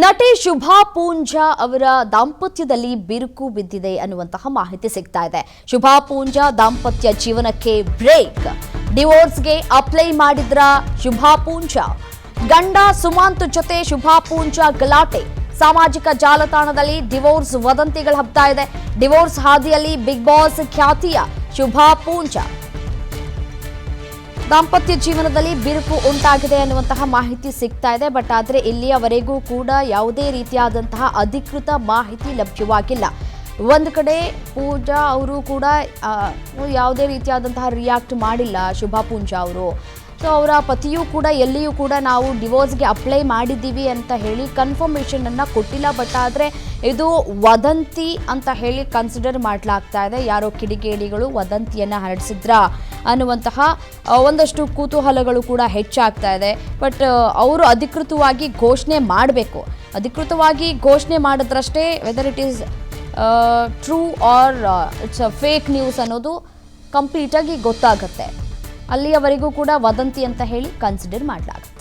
ನಟಿ ಶುಭಾ ಪೂಂಜಾ ಅವರ ದಾಂಪತ್ಯದಲ್ಲಿ ಬಿರುಕು ಬಿದ್ದಿದೆ ಅನ್ನುವಂತಹ ಮಾಹಿತಿ ಸಿಗ್ತಾ ಇದೆ. ಶುಭಾ ಪೂಂಜಾ ದಾಂಪತ್ಯ ಜೀವನಕ್ಕೆ ಬ್ರೇಕ್. ಡಿವೋರ್ಸ್ಗೆ ಅಪ್ಲೈ ಮಾಡಿದ್ರ ಶುಭಾ ಪೂಂಜಾ. ಗಂಡ ಸುಮಂತ್ ಜೊತೆ ಶುಭಾ ಪೂಂಜಾ ಗಲಾಟೆ. ಸಾಮಾಜಿಕ ಜಾಲತಾಣದಲ್ಲಿ ಡಿವೋರ್ಸ್ ವದಂತಿಗಳು ಹಬ್ತಾ ಇದೆ. ಡಿವೋರ್ಸ್ ಹಾದಿಯಲ್ಲಿ ಬಿಗ್ ಬಾಸ್ ಖ್ಯಾತಿಯ ಶುಭಾ ಪೂಂಜಾ ದಾಂಪತ್ಯ ಜೀವನದಲ್ಲಿ ಬಿರುಕು ಉಂಟಾಗಿದೆ ಅನ್ನುವಂತಹ ಮಾಹಿತಿ ಸಿಗ್ತಾ ಇದೆ. ಬಟ್ ಆದರೆ ಇಲ್ಲಿಯವರೆಗೂ ಕೂಡ ಯಾವುದೇ ರೀತಿಯಾದಂತಹ ಅಧಿಕೃತ ಮಾಹಿತಿ ಲಭ್ಯವಾಗಿಲ್ಲ. ಒಂದು ಕಡೆ ಪೂಜಾ ಅವರು ಕೂಡ ಯಾವುದೇ ರೀತಿಯಾದಂತಹ ರಿಯಾಕ್ಟ್ ಮಾಡಿಲ್ಲ ಶುಭಾ ಪೂಂಜಾ ಅವರು. ಸೊ ಅವರ ಪತಿಯೂ ಕೂಡ ಎಲ್ಲಿಯೂ ಕೂಡ ನಾವು ಡಿವೋರ್ಸ್ಗೆ ಅಪ್ಲೈ ಮಾಡಿದ್ದೀವಿ ಅಂತ ಹೇಳಿ ಕನ್ಫರ್ಮೇಷನ್ ಅನ್ನ ಕೊಟ್ಟಿಲ್ಲ. ಬಟ್ ಆದರೆ ಇದು ವದಂತಿ ಅಂತ ಹೇಳಿ ಕನ್ಸಿಡರ್ ಮಾಡಲಾಗ್ತಾ ಇದೆ. ಯಾರೋ ಕಿಡಿಗೇಡಿಗಳು ವದಂತಿಯನ್ನು ಹರಡಿಸಿದ್ರ ಅನ್ನುವಂತಹ ಒಂದಷ್ಟು ಕುತೂಹಲಗಳು ಕೂಡ ಹೆಚ್ಚಾಗ್ತಾ ಇದೆ. ಬಟ್ ಅವರು ಅಧಿಕೃತವಾಗಿ ಘೋಷಣೆ ಮಾಡಬೇಕು. ಅಧಿಕೃತವಾಗಿ ಘೋಷಣೆ ಮಾಡಿದ್ರಷ್ಟೇ whether it is true or it's fake news ಅನ್ನೋದು ಕಂಪ್ಲೀಟಾಗಿ ಗೊತ್ತಾಗುತ್ತೆ. ಅಲ್ಲಿಯವರೆಗೂ ಕೂಡ ವದಂತಿ ಅಂತ ಹೇಳಿ ಕನ್ಸಿಡರ್ ಮಾಡಲಾಗುತ್ತೆ.